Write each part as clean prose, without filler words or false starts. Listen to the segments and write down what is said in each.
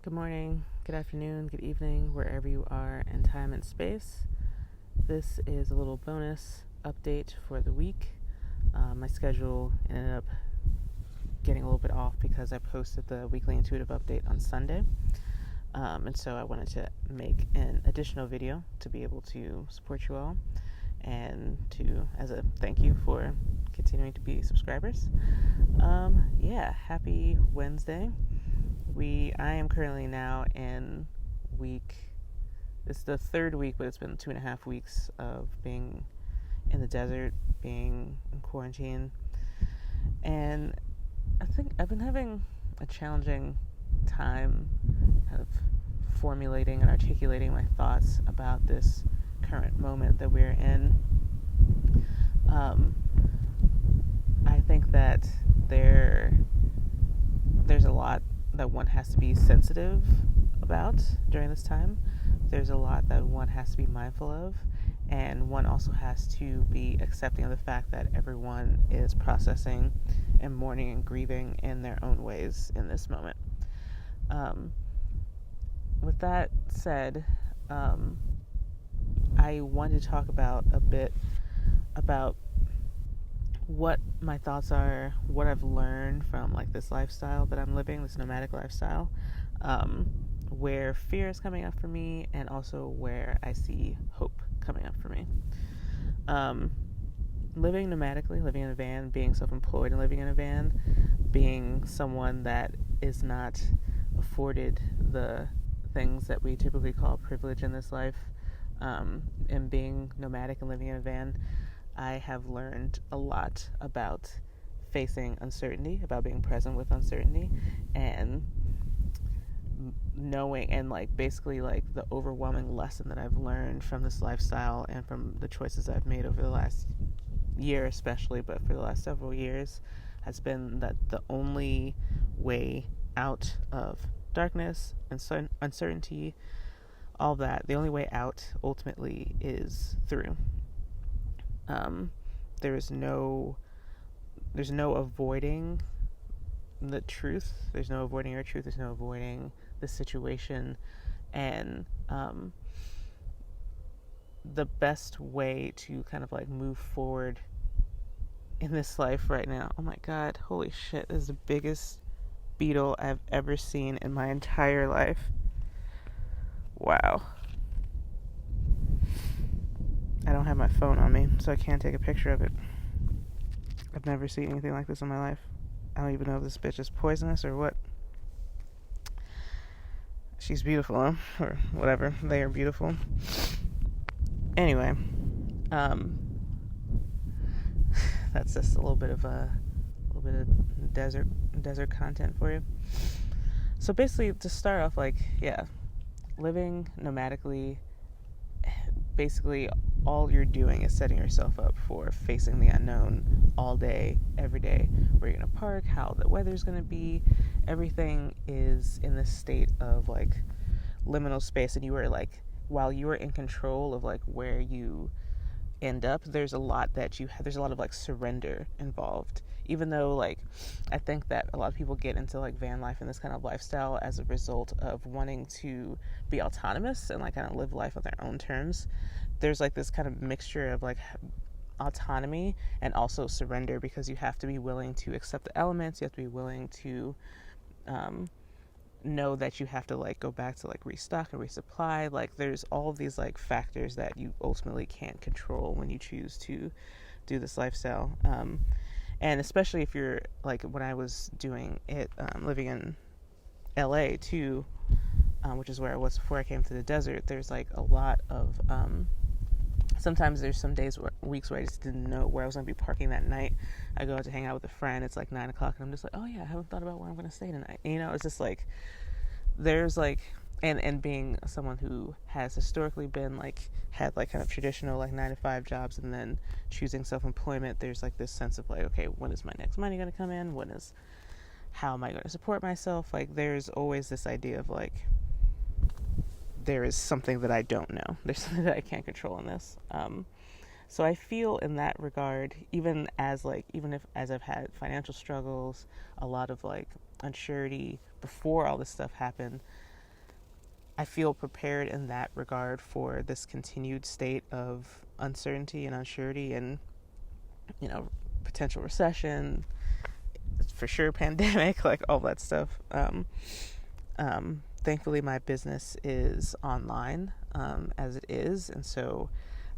Good morning, good afternoon, good evening, wherever you are in time and space. This is a little bonus update for the week. My schedule ended up getting a little bit off because I posted the weekly intuitive update on Sunday. And so I wanted to make an additional video to be able to support you all and to, as a thank you for continuing to be subscribers. Happy Wednesday. I am currently now in it's the third week, but it's been 2.5 weeks of being in the desert, being in quarantine. And I think I've been having a challenging time kind of formulating and articulating my thoughts about this current moment that we're in. I think that there's a lot that one has to be sensitive about during this time. There's a lot that one has to be mindful of, and one also has to be accepting of the fact that everyone is processing and mourning and grieving in their own ways in this moment. With that said, I wanted to talk a bit about what my thoughts are, what I've learned from this lifestyle that I'm living, this nomadic lifestyle, where fear is coming up for me, and also where I see hope coming up for me. Living nomadically, living in a van, being self-employed and living in a van, being someone that is not afforded the things that we typically call privilege in this life, and being nomadic and living in a van, I have learned a lot about facing uncertainty, about being present with uncertainty, and knowing and basically the overwhelming lesson that I've learned from this lifestyle and from the choices I've made over the last year especially, but for the last several years, has been that the only way out of darkness and uncertainty, all that, the only way out ultimately is through. There's no avoiding the truth. There's no avoiding your truth. There's no avoiding the situation. And the best way to kind of move forward in this life right now. Oh my God, holy shit, this is the biggest beetle I've ever seen in my entire life. Wow. I don't have my phone on me, so I can't take a picture of it. I've never seen anything like this in my life. I don't even know if this bitch is poisonous or what. She's beautiful, huh? Or whatever. They are beautiful. Anyway, that's just a little bit of desert content for you. So basically, to start off, living nomadically, basically all you're doing is setting yourself up for facing the unknown all day, every day. Where you're going to park, how the weather's going to be. Everything is in this state of liminal space, and you are while you are in control of where you end up, there's a lot of surrender involved. Even though I think that a lot of people get into van life and this kind of lifestyle as a result of wanting to be autonomous and kind of live life on their own terms. There's this kind of mixture of autonomy and also surrender, because you have to be willing to accept the elements. You have to be willing to know that you have to go back to restock and resupply. There's all of these factors that you ultimately can't control when you choose to do this lifestyle. And especially if you're when I was doing it, living in LA too, which is where I was before I came to the desert, there's a lot of sometimes there's some weeks where I just didn't know where I was going to be parking that night. I go out to hang out with a friend. It's 9 o'clock, and I'm just oh yeah, I haven't thought about where I'm going to stay tonight. It's just there's and being someone who has historically been had kind of traditional 9-to-5 jobs, and then choosing self-employment, there's this sense of okay, when is my next money going to come in? How am I going to support myself? There's always this idea of there is something that I don't know. There's something that I can't control in this. So I feel in that regard, even as I've had financial struggles, a lot of unsurety before all this stuff happened, I feel prepared in that regard for this continued state of uncertainty and unsurety, and potential recession, for sure pandemic, like all that stuff. Thankfully my business is online, as it is, and so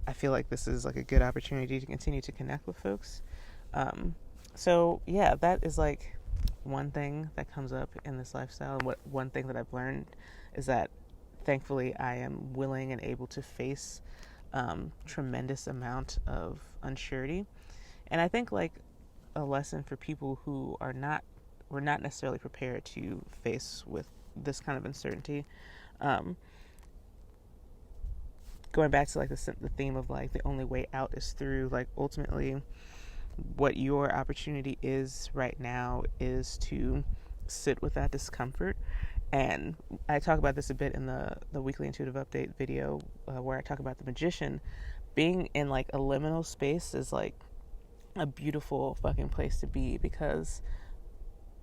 I feel like this is like a good opportunity to continue to connect with folks. So yeah, that is like one thing that comes up in this lifestyle. And one thing that I've learned is that thankfully I am willing and able to face tremendous amount of unsurety. And I think like a lesson for people who were not necessarily prepared to face with this kind of uncertainty. Going back to like the theme of like the only way out is through, like ultimately what your opportunity is right now is to sit with that discomfort. And I talk about this a bit in the weekly intuitive update video, where I talk about the magician. Being in like a liminal space is like a beautiful fucking place to be, because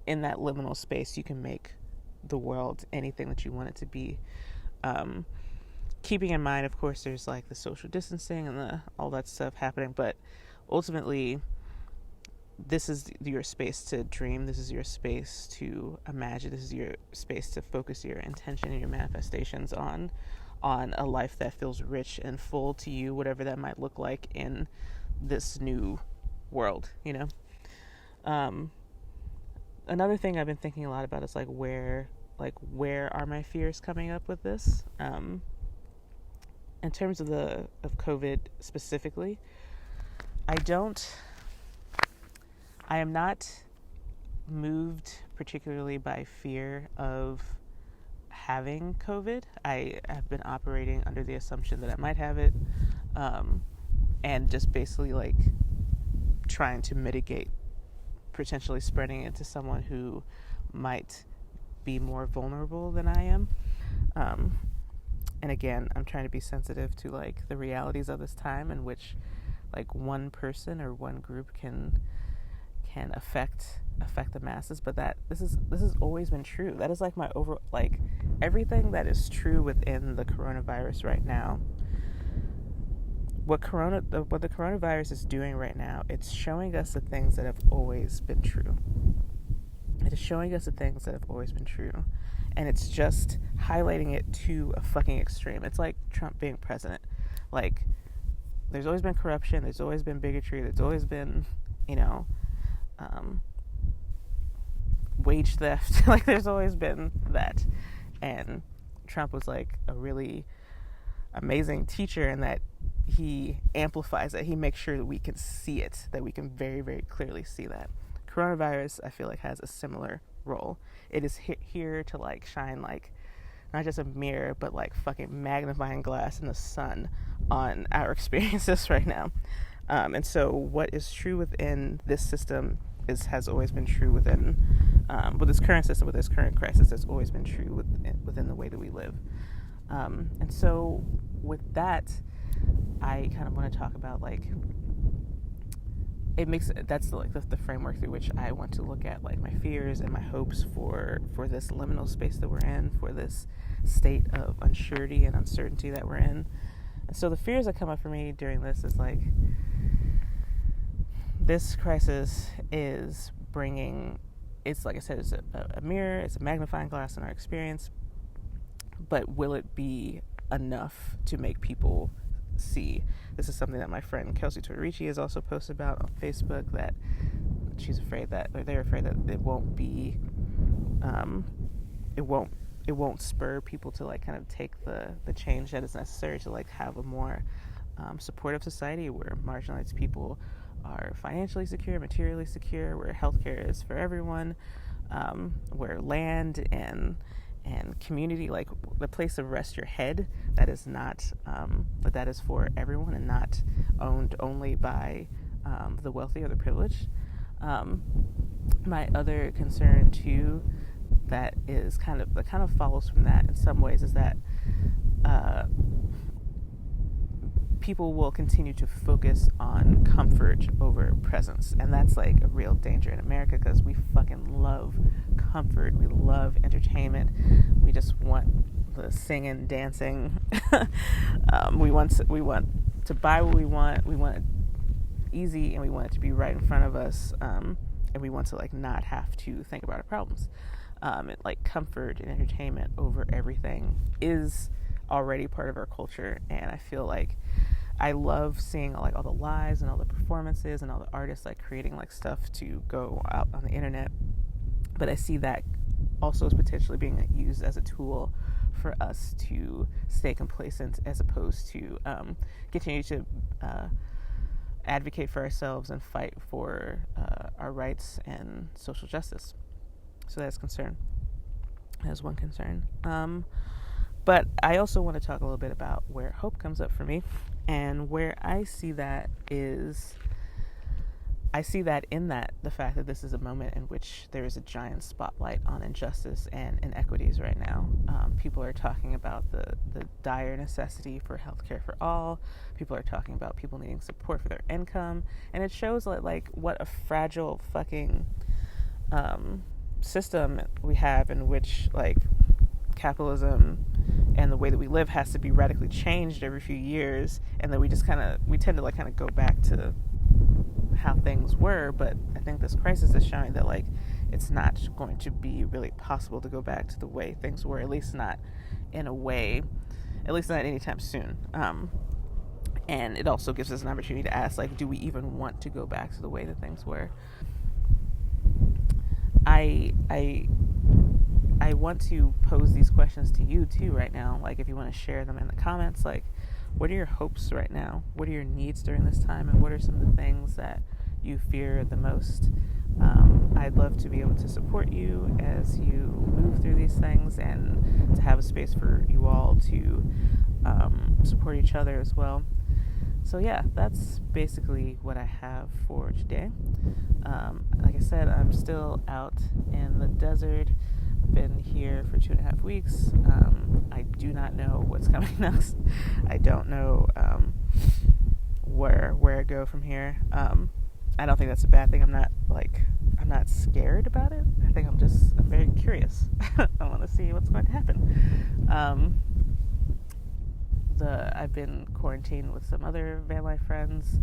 in that liminal space you can make the world anything that you want it to be. Keeping in mind, of course, there's like the social distancing and all that stuff happening, but ultimately this is your space to dream. This is your space to imagine. This is your space to focus your intention and your manifestations on a life that feels rich and full to you, whatever that might look like in this new world, Another thing I've been thinking a lot about is like where are my fears coming up with this? In terms of COVID specifically, I am not moved particularly by fear of having COVID. I have been operating under the assumption that I might have it, and just basically like trying to mitigate potentially spreading it to someone who might be more vulnerable than I am. And again, I'm trying to be sensitive to like the realities of this time, in which like one person or one group can affect the masses, but that this has always been true. That is like my like everything that is true within the coronavirus right now. What the coronavirus is doing right now, it's showing us the things that have always been true. It is showing us the things that have always been true. And it's just highlighting it to a fucking extreme. It's like Trump being president. Like, there's always been corruption. There's always been bigotry. There's always been, wage theft. Like, there's always been that. And Trump was like a really amazing teacher in that he amplifies it. He makes sure that we can see it, that we can very, very clearly see that. Coronavirus, I feel like, has a similar role. It is here to like shine like not just a mirror, but like fucking magnifying glass in the sun on our experiences right now. And so what is true within this system has always been true within with this current system, with this current crisis, has always been true within the way that we live. And so with that, I kind of want to talk about like that's like the framework through which I want to look at like my fears and my hopes for this liminal space that we're in, for this state of unsurety and uncertainty that we're in. And so the fears that come up for me during this is like, this crisis is bringing, it's like I said, it's a mirror, it's a magnifying glass in our experience, but will it be enough to make people see? This is something that my friend Kelsey Tortorici has also posted about on Facebook, that she's afraid that, or they're afraid that it won't be, it won't spur people to like kind of take the change that is necessary to like have a more supportive society where marginalized people are financially secure, materially secure, where healthcare is for everyone, where land and community, like the place to rest your head, that is not, but that is for everyone and not owned only by the wealthy or the privileged. My other concern too, that kind of follows from that in some ways, is that people will continue to focus on comfort over presence, and that's like a real danger in America, because we fucking love comfort, we love entertainment, we just want the singing, dancing. We want to buy what we want. We want it easy, and we want it to be right in front of us. And we want to like not have to think about our problems. Like comfort and entertainment over everything is already part of our culture, and I feel like I love seeing like all the lives and all the performances and all the artists like creating like stuff to go out on the internet. But I see that also as potentially being used as a tool for us to stay complacent, as opposed to continue to advocate for ourselves and fight for our rights and social justice. So that's concern. That's one concern. But I also want to talk a little bit about where hope comes up for me, and where I see that is, I see that in that the fact that this is a moment in which there is a giant spotlight on injustice and inequities right now. People are talking about the dire necessity for healthcare for all. People are talking about people needing support for their income, and it shows like what a fragile fucking system we have, in which like capitalism and the way that we live has to be radically changed every few years, and then we tend to like kind of go back to how things were. But I think this crisis is showing that like it's not going to be really possible to go back to the way things were, at least not in a way, at least not anytime soon. And it also gives us an opportunity to ask, like, do we even want to go back to the way that things were? I want to pose these questions to you too right now. Like, if you want to share them in the comments, like, what are your hopes right now? What are your needs during this time? And what are some of the things that you fear the most? I'd love to be able to support you as you move through these things, and to have a space for you all to support each other as well. So yeah, that's basically what I have for today. Like I said, I'm still out in the desert. I've been here for 2.5 weeks. I do not know what's coming next. I don't know where I go from here. I don't think that's a bad thing. I'm not scared about it. I think I'm very curious. I want to see what's going to happen. I've been quarantined with some other van life friends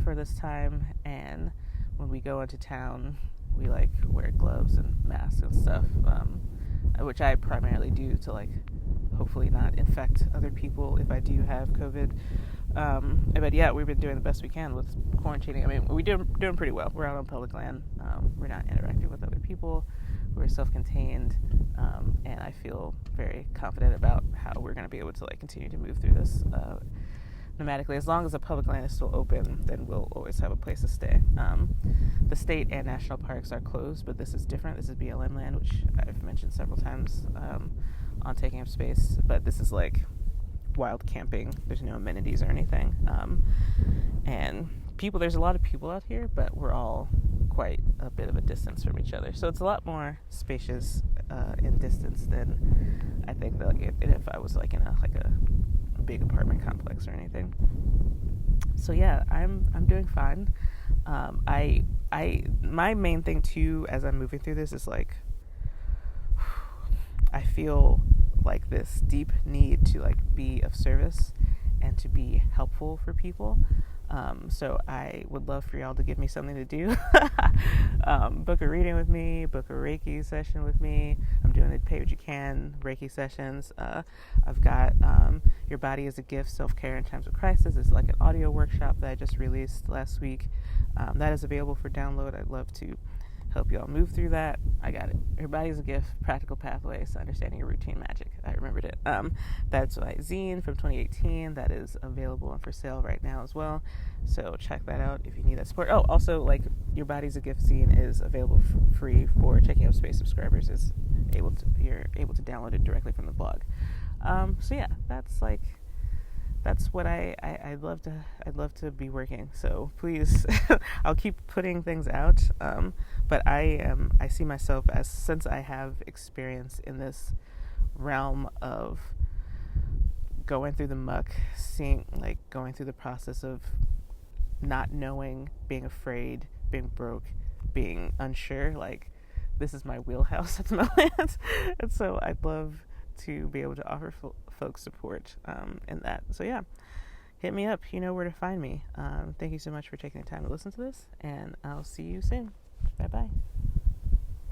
for this time, and when we go into town, we like wear gloves and masks and stuff, which I primarily do to like hopefully not infect other people if I do have COVID. But yeah, we've been doing the best we can with quarantining. I mean, we're doing pretty well. We're out on public land. We're not interacting with other people. We're self-contained, and I feel very confident about how we're going to be able to like continue to move through this nomadically. As long as the public land is still open, then we'll always have a place to stay. The state and national parks are closed, but this is different. This is BLM land, which I've mentioned several times on Taking Up Space. But this is like wild camping. There's no amenities or anything. And there's a lot of people out here, but we're all quite a bit of a distance from each other. So it's a lot more spacious in distance than I think that like if I was like in a big apartment complex or anything. So yeah, I'm doing fine. My main thing too as I'm moving through this is like I feel like this deep need to like be of service and to be helpful for people. So I would love for y'all to give me something to do. Book a reading with me, book a Reiki session with me. I'm doing the Pay What You Can Reiki sessions. I've got Your Body is a Gift, Self-Care in Times of Crisis. It's like an audio workshop that I just released last week. That is available for download. I'd love to help y'all move through that. I got it. Your Body is a Gift, Practical Pathways to Understanding Your Routine Magic. I remembered it. That's my zine from 2018 that is available and for sale right now as well. So check that out if you need that support. Oh, also, like, Your Body's a Gift zine is available free for Taking Up Space subscribers. You're able to download it directly from the blog. So yeah, that's what I'd love to be working. So please, I'll keep putting things out. But I see myself as, since I have experience in this realm of going through the muck, going through the process of not knowing, being afraid, being broke, being unsure, like, this is my wheelhouse at the moment. And so I'd love to be able to offer folks support in that. So yeah, hit me up. You know where to find me. Thank you so much for taking the time to listen to this, and I'll see you soon. Bye bye.